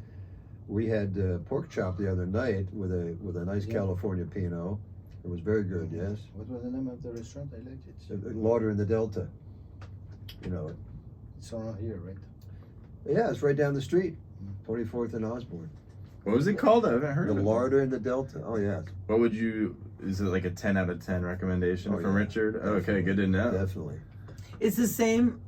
We had pork chop the other night with a nice Yeah. California Pinot. It was very good, yes. What was the name of the restaurant? I liked it. Lauder in the Delta. It's around here, right? Yeah, it's right down the street, 24th and Osborne. What was it called? I haven't heard The of it. Larder in the Delta. Oh, yes, What would you? Is it like a 10 out of 10 recommendation Oh, from yeah. Richard? Okay, good to know. definitely. It's the same.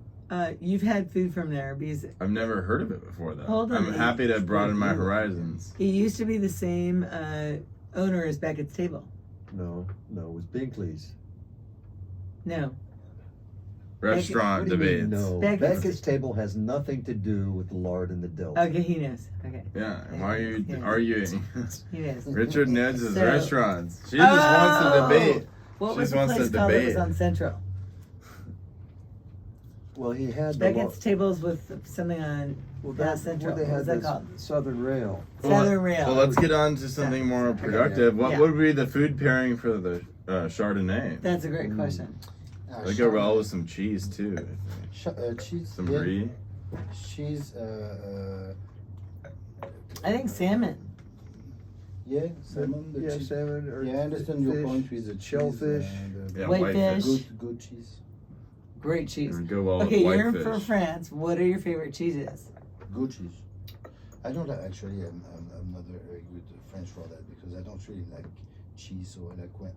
You've had food from there because I've never heard of it before, though. Hold on. I'm happy to broaden my horizons. it used to be the same owner as Beckett's Table. No, it was Binkley's. No. restaurant What do you mean, debates. no? Beckett's- Beckett's table has nothing to do with the lard and the dough. Okay, he knows. Okay, Yeah, why are you Yeah. arguing? he knows. Richard knows his So- restaurants. She just wants to Oh! debate. What She was just the wants place to called that was debate. on Central? Well, he had the Beckett's tables with something on that's Central. where they What was had that this called? Southern Rail. Southern Rail. Well, let's get on to something more Okay. productive. What Yeah. would be the food pairing for the Chardonnay? That's a great question. They go well with some cheese too. Cheese. Some yeah. brie. Cheese. I think salmon. Yeah, salmon. The Yeah, cheese. salmon or Yeah, I understand your fish, point with the cheese shellfish. and Yeah, Whitefish. whitefish. good cheese. Great cheese. It would go well Okay, with you're whitefish. from France. What are your favorite cheeses? Good cheese. I don't like, actually. I'm not very good French for that because I don't really like cheese. So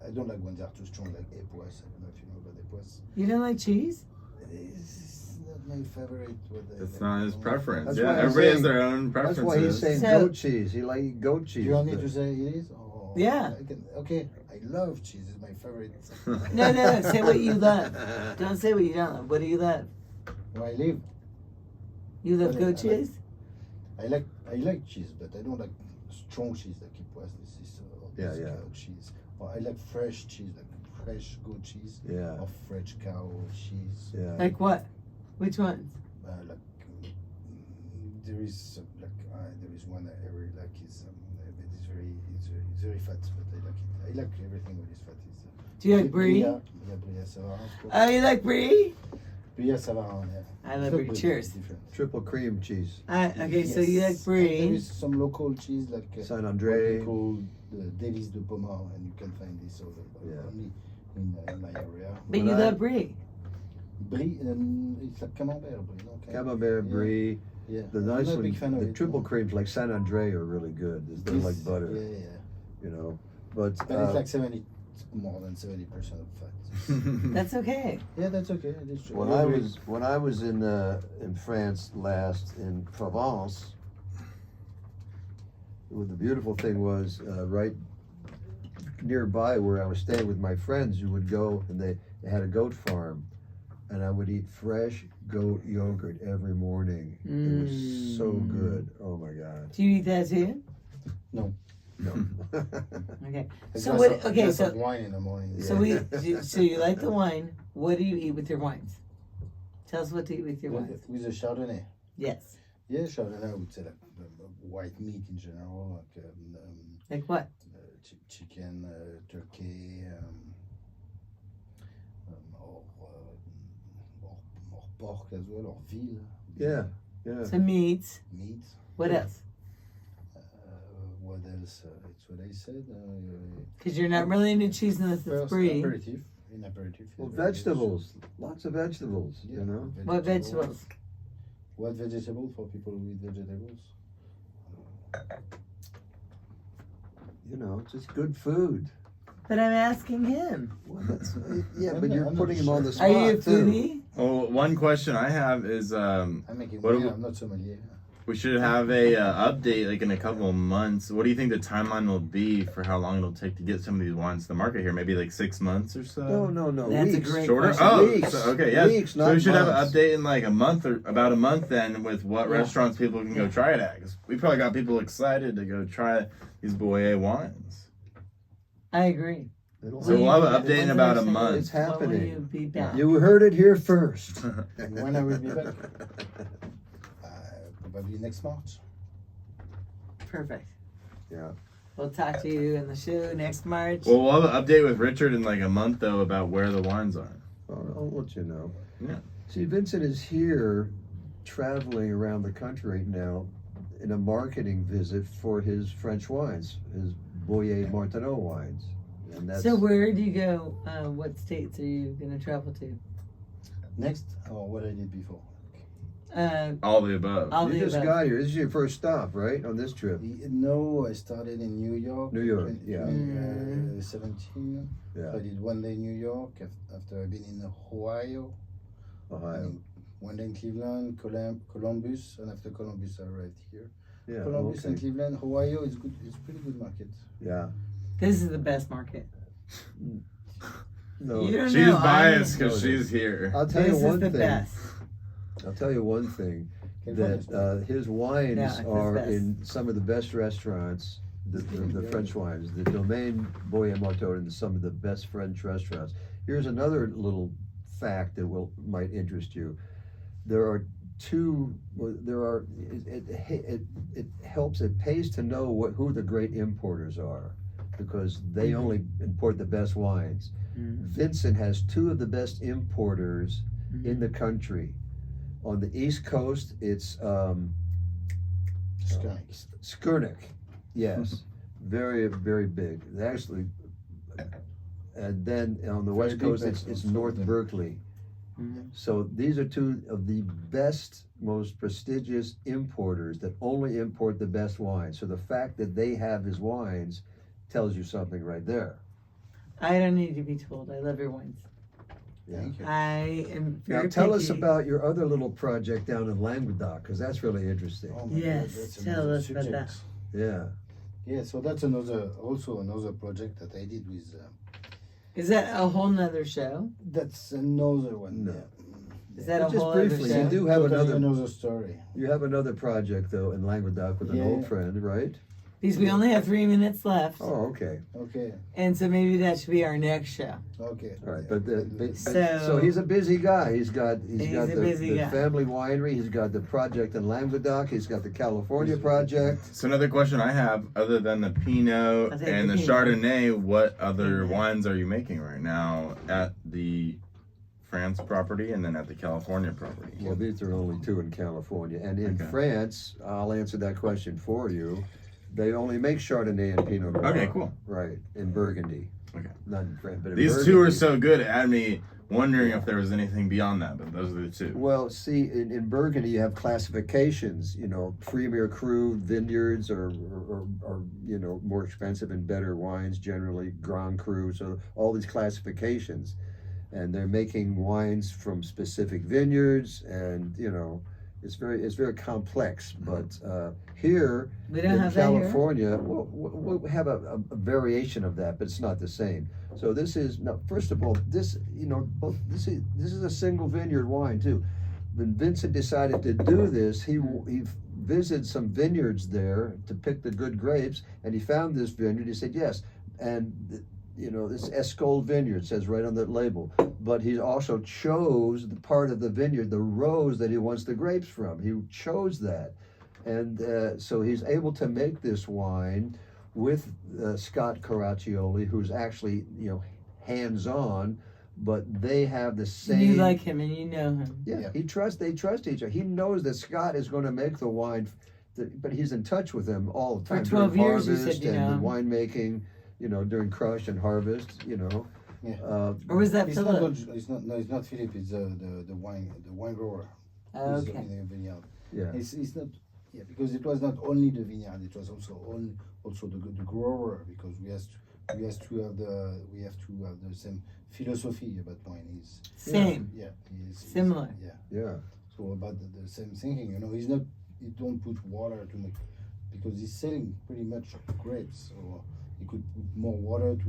I don't like when they're too strong, like époisse. I don't know if you know about époisse. You don't like cheese? It's not my favorite. It's not his preference. That's Yeah, why I'm everybody has saying- their own That's preferences. why he's saying So- goat cheese. He like goat cheese. Do you want me but- to say it is? Or Yeah. Okay, I love cheese. It's my favorite. No. Say what you love. Don't say what you don't love. What do you love? Where I live, You love I goat like- cheese? I like cheese, but I don't like strong cheese like époisse. This is Yeah, this yeah. cow cheese. Or I like fresh cheese, like fresh goat cheese Yeah, or fresh cow cheese. yeah. Like what? Which ones? Like there is there is one I really like. It's very fat, but I like it. I like everything when it's fat. Do you like brie? Yeah, brie Savarin. of course. Oh, you like brie? Brie Savarin, yeah. I love brie. But Cheers. different. Triple cream cheese. Okay, so you like Yes. brie. There is some local cheese like Saint what Andre. we call the Délices de Pommard, and you can find this Yeah. only in my area. But When you I- love brie. Brie, it's like camembert brie, no? Camembert Yeah. brie. Yeah. The I'm nice not a one, big fan of the it, triple no. creams like Saint Andre are really good. They're like This- butter, Yeah. you know. But But it's like 70, more than 70% of fat. That's okay. Yeah, that's okay. That's true. when I was in France last in Provence, the beautiful thing was right nearby where I was staying with my friends. You would go and they had a goat farm, and I would eat fresh goat yogurt every morning. It was so good. Oh my god. Do you eat that too? No. Okay. A So glass what? of- a Okay, glass so of wine in the morning. so so you like the wine. What do you eat with your wines? Tell us what to eat with your wines. With a Chardonnay. Yes. Yeah, Chardonnay, I would say like white meat in general, Like what? chicken, turkey, or pork as well, or veal. Yeah, yeah. Some meats. Meat. What else? What else? It's what I said. Because you're not really into cheese unless it's First, brie. aperitif. In aperitif. Well, yeah, very good. vegetables. Lots of vegetables, Yeah, you know. What vegetables? What vegetable for people who eat vegetables? You know, just good food. But I'm asking him. Well, that's, yeah, I'm but not- you're I'm not putting him on the sure. Are spot you a too. foodie? Well, one question I have is I'm making What money, do we- I'm not sommelier. we should have a update like in a couple of months. What do you think the timeline will be for how long it'll take to get some of these wines to the market here? Maybe like 6 months or so? No. That's a weeks. great Shorter? question. Oh, Weeks. so, okay, yes. Weeks, So not we should have months. an update in like a month or about a month then with what Yeah. restaurants people can go try it at. 'Cause we probably got people excited to go try these Boyer wines. I agree. It'll So we'll have an When's update in the about a next thing? month. It's When will happening. you be back? You heard it here first. And when I will be back? Probably next March. Perfect. Yeah. We'll talk to you in the show next March. Well, we'll have an update with Richard in like a month though about where the wines are. I'll let you know. Yeah. See, Vincent is here traveling around the country now in a marketing visit for his French wines, his Boyer Martineau wines. And that's So where do you go? What states are you going to travel to? Next, or what I did before? All the above. All you the just above. got here. This is your first stop, right, on this trip? No, I started in New York. New York, yeah. 17. Yeah. I did one day in New York after I've been in Ohio. Ohio. One day in Cleveland, Columbus, and after Columbus I arrived here. Yeah. Columbus and Okay. Cleveland, Ohio is good. It's a pretty good market. Yeah. This is the best market. No, You don't She's know. biased No, because she's here. I'll tell This you is one the thing. best. I'll tell you one thing. California's That his wines No, it's the are best. in some of the best restaurants. The French wines, the Domaine Boyer Marteau, in some of the best French restaurants. Here's another little fact that might interest you. There are two. There are. It helps. It pays to know who the great importers are, because they only import the best wines. Vincent has two of the best importers in the country. On the East Coast, it's Skurnik. Yes, very, very big. Actually, and then on the West Coast, it's North Berkeley. So these are two of the best, most prestigious importers that only import the best wines. So the fact that they have his wines tells you something right there. I don't need to be told. I love your wines. Yeah. Thank you. I am very Now tell us picky. about your other little project down in Languedoc, because that's really interesting. Oh my Yes, God, that's tell another us about subject. that. Yeah. Yeah, so that's another project that I did with. Is that a whole nother show? That's another one. No. Yeah. Is that a Just whole other briefly, show? you do have Totally another. another story. You have another project though in Languedoc with an Yeah. old friend, right? Because we only have 3 minutes left, Oh, okay. Okay. and so maybe that should be our next show. Okay. All right, Yeah, but, we can do that. so he's a busy guy. He's got He's got a the busy guy. family winery. He's got the project in Languedoc. He's got the California project. So another question I have, other than the Pinot I'll take and the the Pinot. Chardonnay, what other Pinot. wines are you making right now at the France property and then at the California property? Well, these are only two in California, and in Okay. France, I'll answer that question for you. They only make Chardonnay and Pinot Noir. Okay, cool. Right, in Burgundy. Okay. Not in France, but in These Burgundy. two are so good, it had me wondering if there was anything beyond that, but those are the two. Well, see, in Burgundy, you have classifications. You know, Premier Cru vineyards are you know, more expensive and better wines generally. Grand Cru, so all these classifications, and they're making wines from specific vineyards, and you know, it's very complex. But here We don't in have that here. California, we'll have a variation of that, but it's not the same. So this is now. First of all, this this is a single vineyard wine too. When Vincent decided to do this, he visited some vineyards there to pick the good grapes, and he found this vineyard. He said yes, and you know, this Escol Vineyard says right on the label. But he also chose the part of the vineyard, the rows that he wants the grapes from. He chose that. And so he's able to make this wine with Scott Caraccioli, who's actually, you know, hands-on, but they have the same. You like him and you know him. Yeah, they trust each other. He knows that Scott is going to make the wine, but he's in touch with him all the time. For 12 during years, you harvest said you know and him. the winemaking, you know, during crush and harvest, you know. Yeah. Or was that It's Philip? not. It's not. No, it's not Philip. It's the wine grower. Oh, Who's okay. in the vineyard. Yeah. It's not. Yeah, because it was not only the vineyard. It was also the grower, because we have to have the same philosophy about wine. Same. Yeah. Similar. Yeah. Yeah. So about the same thinking, you know, he don't put water to make, because he's selling pretty much grapes, so he could put more water to